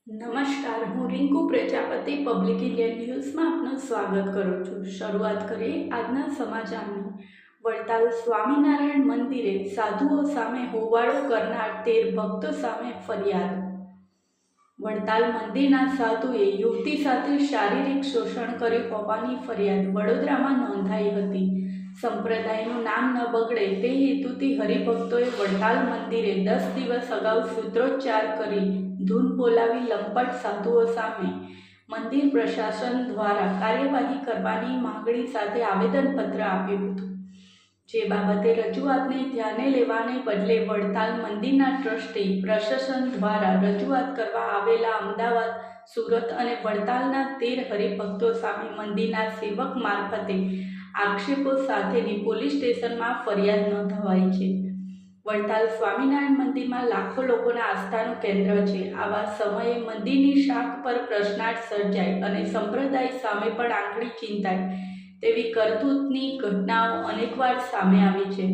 નમસ્કાર, હું Rinku Prajapati public Indian ન્યૂઝમાં આપનું સ્વાગત કરું છું। શરૂઆત કરીએ આજના સમાચારની। વડતાલ સ્વામિનારાયણ મંદિરે સાધુઓ સામે હોબાળો કરનાર 13 ભક્તો સામે ફરિયાદ। વડતાલ મંદિરના સાધુએ યુવતી સાથે શારીરિક શોષણ કર્યું હોવાની ફરિયાદ વડોદરામાં નોંધાઈ હતી। સંપ્રદાયનું નામ ન બગડે તે હેતુથી હરિભક્તોએ વડતાલ મંદિરે 10 દિવસ અગાઉ સૂત્રોચ્ચાર કરી ધૂન બોલાવી લંપટ સાધુઓ સામે મંદિર પ્રશાસન દ્વારા કાર્યવાહી કરવાની માંગણી સાથે આવેદનપત્ર આપ્યું હતું। જે બાબતે રજૂઆતને ધ્યાને લેવાને બદલે વડતાલ મંદિરના ટ્રસ્ટી પ્રશાસન દ્વારા રજૂઆત કરવા આવેલા અમદાવાદ, સુરત અને વડતાલના 13 હરિભક્તો સામે મંદિરના સેવક મારફતે આક્ષેપો સાથેની પોલીસ સ્ટેશનમાં ફરિયાદ નોંધાવાઈ છે। વડતાલ સ્વામિનારાયણ મંદિરમાં લાખો લોકોના આસ્થાનું કેન્દ્ર છે। આવા સમયે મંદિરની શાખ પર પ્રશ્નાર્થ સર્જાય અને સંપ્રદાય સામે પણ આંગળી ચીંધાય તેવી કરતૂતની ઘટનાઓ અનેકવાર સામે આવી છે।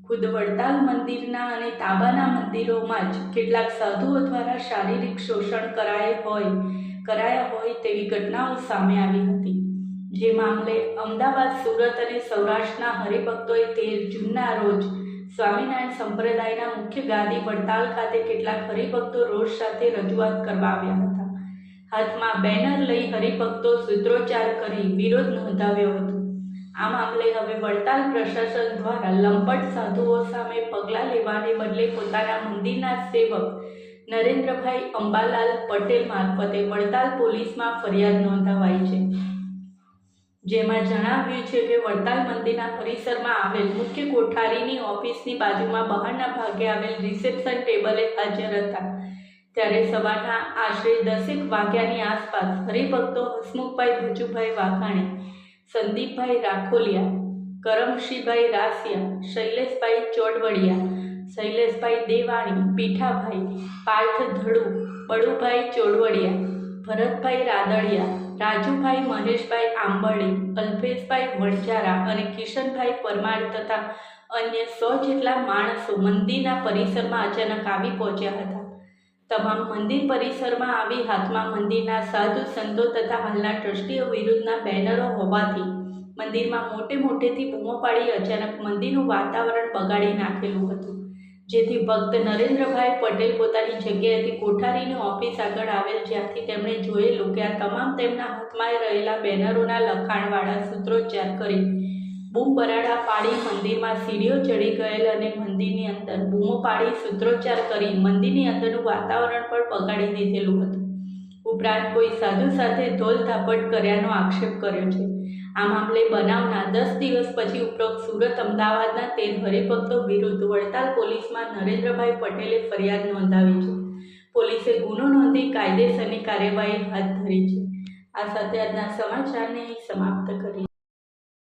ખુદ વડતાલ મંદિરના અને તાબાના મંદિરોમાં જ કેટલાક સાધુઓ દ્વારા શારીરિક શોષણ કરાયા હોય તેવી ઘટનાઓ સામે આવી હતી। જે મામલે અમદાવાદ, સુરત અને સૌરાષ્ટ્રના હરિભક્તોએ 13 જૂનના રોજ સ્વામિનારાયણ સંપ્રદાયના મુખ્ય ગાદી વડતાલ ખાતે કેટલાક હરિભક્તો રોષ સાથે રજૂઆત કરવા આવ્યા હતા। હાથમાં બેનર લઈ હરિભક્તો સૂત્રોચ્ચાર કરી વિરોધ નોંધાવ્યો હતો। આ મામલે હવે વડતાલ પ્રશાસન દ્વારા લંપટ સાધુઓ સામે પગલાં લેવાને બદલે પોતાના મંદિરના સેવક નરેન્દ્રભાઈ અંબાલાલ પટેલ મારફતે વડતાલ પોલીસમાં ફરિયાદ નોંધાવાઈ છે। જેમાં જણાવ્યું છે કે વડતાલ મંદિરના પરિસરમાં આવેલ મુખ્ય કોઠારીની ઓફિસની બાજુમાં બહારના ભાગે આવેલ રિસેપ્શન ટેબલે હાજર હતા ત્યારે સવારના આશરે 10 વાગ્યાની આસપાસ હરિભક્તો હસમુખભાઈ ભજુભાઈ વાઘાણી, સંદીપભાઈ રાખોલિયા, કરમશીભાઈ રાસિયા, શૈલેષભાઈ ચોડવડિયા, શૈલેષભાઈ દેવાણી, પીઠાભાઈ, પાર્થ ધડુ, બળુભાઈ ચોડવડિયા, ભરતભાઈ રાદડિયા, રાજુભાઈ મહેશભાઈ આંબળી, અલ્પેશભાઈ વણજારા અને કિશનભાઈ પરમાર તથા અન્ય 100 જેટલા માણસો મંદિરના પરિસરમાં અચાનક આવી પહોંચ્યા હતા। તમામ મંદિર પરિસરમાં આવી હાથમાં મંદિરના સાધુ સંતો તથા હાલના ટ્રસ્ટીઓ વિરુદ્ધના બેનરો હોવાથી મંદિરમાં મોટેથી બૂમો પાડી અચાનક મંદિરનું વાતાવરણ બગાડી નાખેલું હતું। જેથી ભક્ત નરેન્દ્રભાઈ પટેલ પોતાની જગ્યાએથી કોઠારીની ઓફિસ આગળ આવેલ, જ્યાંથી તેમણે જોયેલું કે આ તમામ તેમના હાથમાં રહેલા બેનરોના લખાણવાળા સૂત્રોચ્ચાર કરી બૂમ બરાડા પાડી મંદિરમાં સીડીઓ ચડી ગયેલ અને મંદિરની અંદર બૂમો પાડી સૂત્રોચ્ચાર કરી મંદિરની અંદરનું વાતાવરણ પણ બગાડી દીધેલું હતું। ઉપરાંત કોઈ સાધુ સાથે ધોલ ધાપટ કર્યાનો આક્ષેપ કર્યો છે। આ મામલે બનાવના 10 દિવસ પછી ઉપરોક્ત સુરત, અમદાવાદના 13 હરિભક્તો વિરુદ્ધ વડતાલ પોલીસમાં નરેન્દ્રભાઈ પટેલે ફરિયાદ નોંધાવી છે। પોલીસે ગુનો નોંધી કાયદેસરની કાર્યવાહી હાથ ધરી છે। આ સાથે આજના સમાચારને સમાપ્ત કરી।